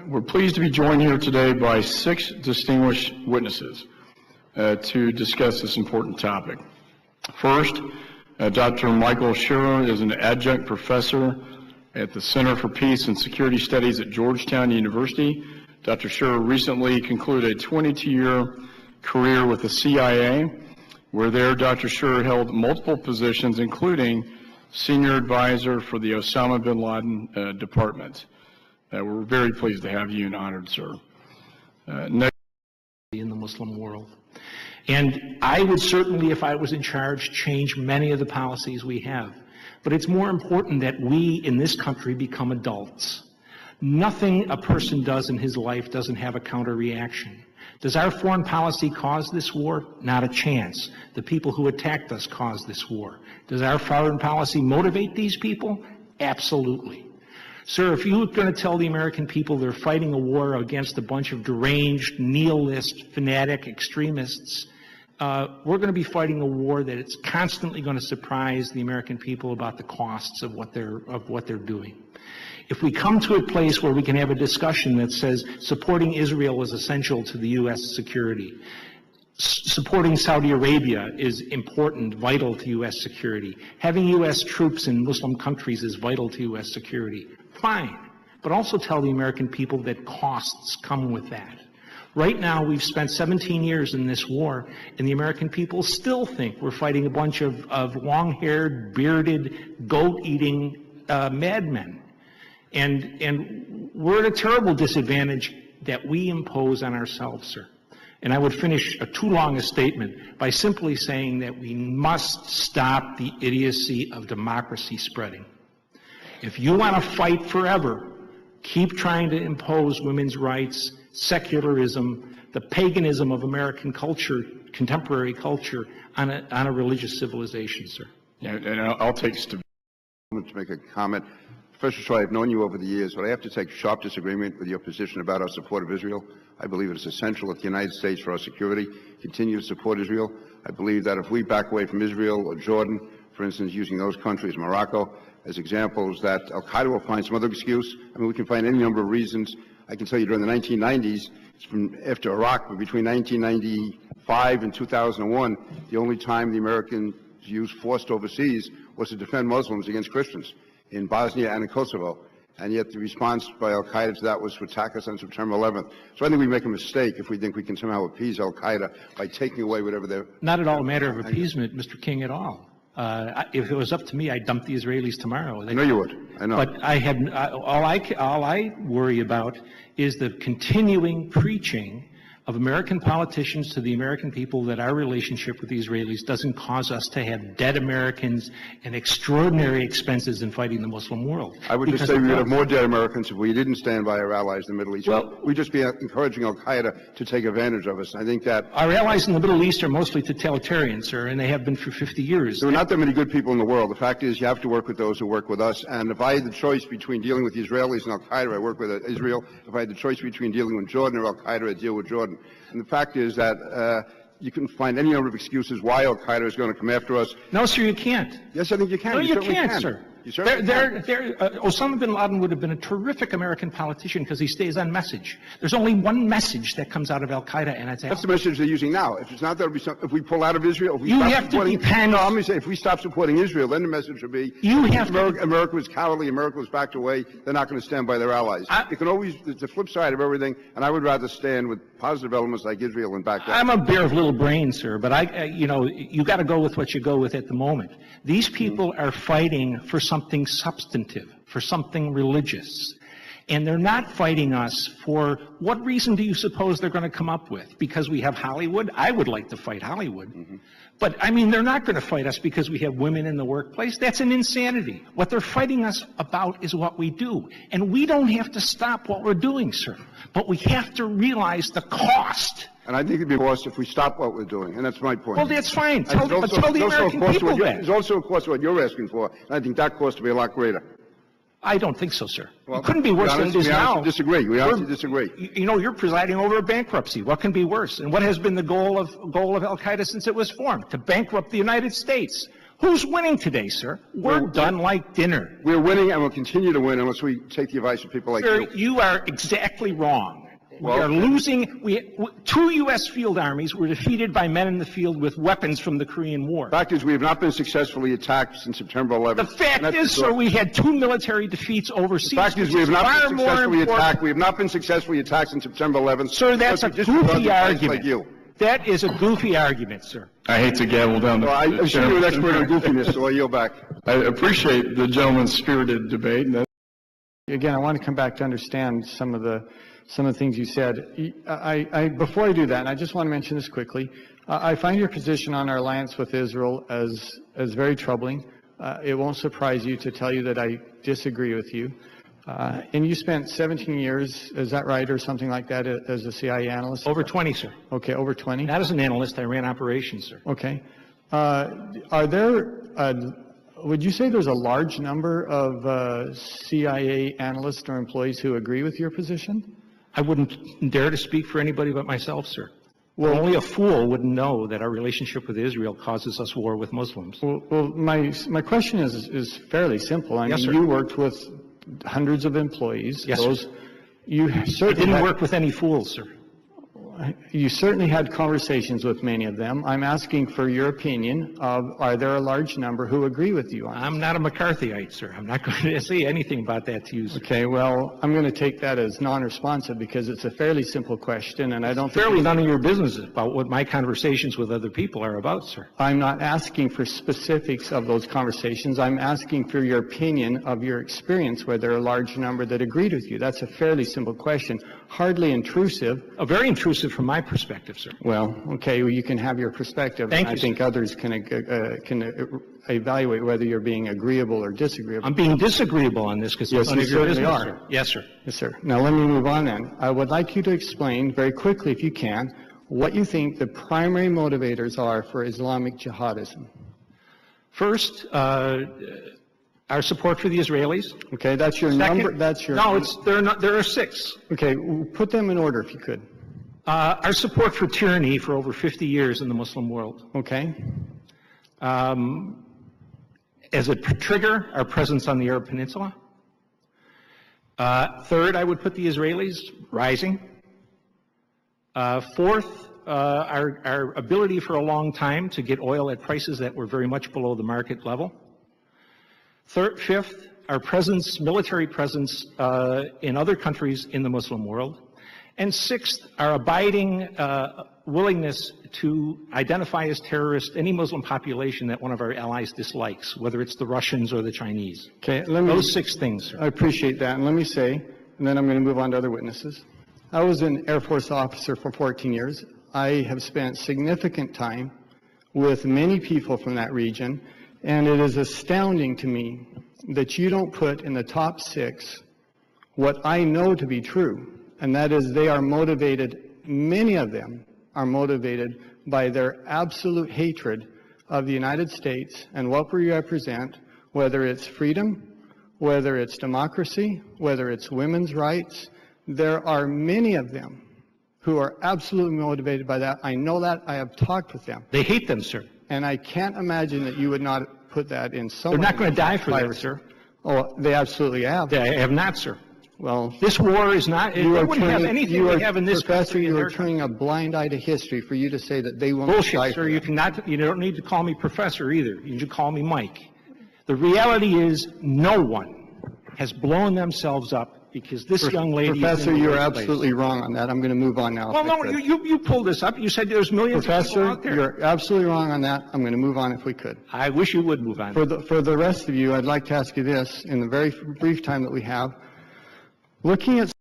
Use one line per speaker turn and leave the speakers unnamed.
We're pleased to be joined here today by 6 distinguished witnesses to discuss this important topic. First, Dr. Michael Scheuer is an adjunct professor at the Center for Peace and Security Studies at Georgetown University. Dr. Scheuer recently concluded a 22-year career with the CIA, where there Dr. Scheuer held multiple positions, including senior advisor for the Osama bin Laden Department. We're very pleased to have you and honored, sir. Next.
In the Muslim world. And I would certainly, if I was in charge, change many of the policies we have. But it's more important that we in this country become adults. Nothing a person does in his life doesn't have a counter reaction. Does our foreign policy cause this war? Not a chance. The people who attacked us caused this war. Does our foreign policy motivate these people? Absolutely. Sir, if you're going to tell the American people they're fighting a war against a bunch of deranged, nihilist, fanatic extremists, we're going to be fighting a war that it's constantly going to surprise the American people about the costs of what they're doing. If we come to a place where we can have a discussion that says supporting Israel is essential to the U.S. security, supporting Saudi Arabia is important, vital to U.S. security, having U.S. troops in Muslim countries is vital to U.S. security, fine. But also tell the American people that costs come with that. Right now, we've spent 17 years in this war, and the American people still think we're fighting a bunch of long-haired, bearded, goat-eating madmen. And we're at a terrible disadvantage that we impose on ourselves, sir. And I would finish too long a statement by simply saying that we must stop the idiocy of democracy spreading. If you want to fight forever, keep trying to impose women's rights, secularism, the paganism of American culture, contemporary culture, on a religious civilization, sir.
Yeah, and I'll take to
make a comment. Professor Scheuer, I've known you over the years, but I have to take sharp disagreement with your position about our support of Israel. I believe it is essential that the United States, for our security, continue to support Israel. I believe that if we back away from Israel or Jordan, for instance, using those countries, Morocco, as examples, that Al-Qaeda will find some other excuse. I mean, we can find any number of reasons. I can tell you during the 1990s, from after Iraq, but between 1995 and 2001, the only time the Americans used force overseas was to defend Muslims against Christians in Bosnia and in Kosovo. And yet the response by Al-Qaeda to that was to attack us on September 11th. So I think we make a mistake if we think we can somehow appease Al-Qaeda by taking away whatever they're...
Not at all a matter of appeasement, Mr. King, at all. If it was up to me, I'd dump the Israelis tomorrow.
I know you would. I know.
But all I worry about is the continuing preaching of American politicians to the American people that our relationship with the Israelis doesn't cause us to have dead Americans and extraordinary expenses in fighting the Muslim world.
I would just say we would have more dead Americans if we didn't stand by our allies in the Middle East. Well, we'd just be encouraging Al-Qaeda to take advantage of us. I think that...
Our allies in the Middle East are mostly totalitarians, sir, and they have been for 50 years.
There are not that many good people in the world. The fact is you have to work with those who work with us. And if I had the choice between dealing with the Israelis and Al-Qaeda, I work with Israel. If I had the choice between dealing with Jordan or Al-Qaeda, I'd deal with Jordan. And the fact is that you can find any number of excuses why Al-Qaeda is going to come after us.
No, sir, you can't.
Yes, I think you can.
No, you can't, sir.
Osama
bin Laden would have been a terrific American politician because he stays on message. There's only one message that comes out of Al-Qaeda, and it's...
That's the message they're using now. If it's not, there'll be some... If we pull out of Israel... If we
you have to depend...
No, let me say, if we stop supporting Israel, then the message would be... America was cowardly, America was backed away, they're not going to stand by their allies. It can always... It's the flip side of everything, and I would rather stand with positive elements like Israel and back down.
I'm a bear of little brains, sir, but you got to go with what you go with at the moment. These people are fighting for something substantive, for something religious. And they're not fighting us for what reason do you suppose they're going to come up with? Because we have Hollywood? I would like to fight Hollywood. But, I mean, they're not going to fight us because we have women in the workplace. That's an insanity. What they're fighting us about is what we do. And we don't have to stop what we're doing, sir. But we have to realize the cost.
And I think it'd be worse if we stop what we're doing, and that's my point.
Well, that's fine. Tell the American people that.
There's also a cost of what you're asking for, and I think that cost will be a lot greater.
I don't think so, sir. Well, it couldn't be worse than it is now.
We honestly disagree.
You know, you're presiding over a bankruptcy. What can be worse? And what has been the goal of Al-Qaeda since it was formed? To bankrupt the United States. Who's winning today, sir? We're done like dinner.
We're winning and we'll continue to win unless we take the advice of people like
Sir,
you.
you are exactly wrong.
Well,
we are losing. Two U.S. field armies were defeated by men in the field with weapons from the Korean War.
The fact is we have not been successfully attacked since September 11th.
The fact is, sir, we had 2 military defeats overseas.
The fact is we have not been successfully attacked. We have not been successfully attacked since September 11th.
Sir, that's a goofy argument.
Like you.
That is a goofy argument, sir.
I hate to gavel down the...
Well, I'm sure you're an expert on goofiness, so I yield back.
I appreciate the gentleman's spirited debate.
Again, I want to come back to understand some of the things you said. Before I do that, I just want to mention this quickly. I find your position on our alliance with Israel as very troubling. It won't surprise you to tell you that I disagree with you. And you spent 17 years, is that right, or something like that, as a CIA analyst?
Over 20, sir.
Okay, over 20?
Not as an analyst. I ran operations, sir.
Okay. Would you say there's a large number of CIA analysts or employees who agree with your position?
I wouldn't dare to speak for anybody but myself, sir. Well, only a fool would know that our relationship with Israel causes us war with Muslims.
Well, my question is fairly simple. I mean,
sir.
You worked with hundreds of employees.
Yes, sir.
You certainly
didn't work with any fools, sir.
You certainly had conversations with many of them. I'm asking for your opinion of, are there a large number who agree with you on this?
I'm not a McCarthyite, sir. I'm not going to say anything about that to you, sir.
Okay, well, I'm going to take that as non-responsive because it's a fairly simple question, and I don't think...
Fairly none of your business about what my conversations with other people are about, sir.
I'm not asking for specifics of those conversations. I'm asking for your opinion of your experience where there are a large number that agreed with you. That's a fairly simple question, hardly intrusive.
Very intrusive from my perspective, sir.
Well, okay, well, you can have your perspective.
Thank you,
I think others can evaluate whether you're being agreeable or disagreeable.
I'm being disagreeable on this because
yes,
none of your business,
are.
Sir. Yes, sir.
Yes, sir. Now let me move on then. I would like you to explain very quickly, if you can, what you think the primary motivators are for Islamic jihadism.
First, our support for the Israelis.
Okay, that's your
Second,
number. That's your.
No, there are 6.
Okay, put them in order if you could.
Our support for tyranny for over 50 years in the Muslim world.
Okay.
As a trigger, our presence on the Arab Peninsula. Third, I would put the Israelis rising. Fourth, our ability for a long time to get oil at prices that were very much below the market level. Fifth, our presence, military presence in other countries in the Muslim world. And sixth, our abiding willingness to identify as terrorist any Muslim population that one of our allies dislikes, whether it's the Russians or the Chinese.
Okay,
those 6 things, sir.
I appreciate that. And let me say, and then I'm going to move on to other witnesses. I was an Air Force officer for 14 years. I have spent significant time with many people from that region, and it is astounding to me that you don't put in the top 6 what I know to be true. And that is they are motivated, many of them are motivated by their absolute hatred of the United States and what we represent, whether it's freedom, whether it's democracy, whether it's women's rights. There are many of them who are absolutely motivated by that. I know that. I have talked with them.
They hate them, sir.
And I can't imagine that you would not put that in some way.
They're not going to die for that, sir.
Oh, they absolutely have.
They have not, sir.
Well,
this war is not, it wouldn't have anything we have in this country.
You are turning a blind eye to history for you to say that they won't
bullshit,
die.
Sir. You don't need to call me professor either. You should call me Mike. The reality is no one has blown themselves up because this young lady
Professor,
is in
you're absolutely wrong on that. I'm going to move on now.
Well, no, you pulled this up. You said there's millions of people out there.
Professor, you're absolutely wrong on that. I'm going to move on if we could.
I wish you would move on.
For the rest of you, I'd like to ask you this in the very brief time that we have. Looking at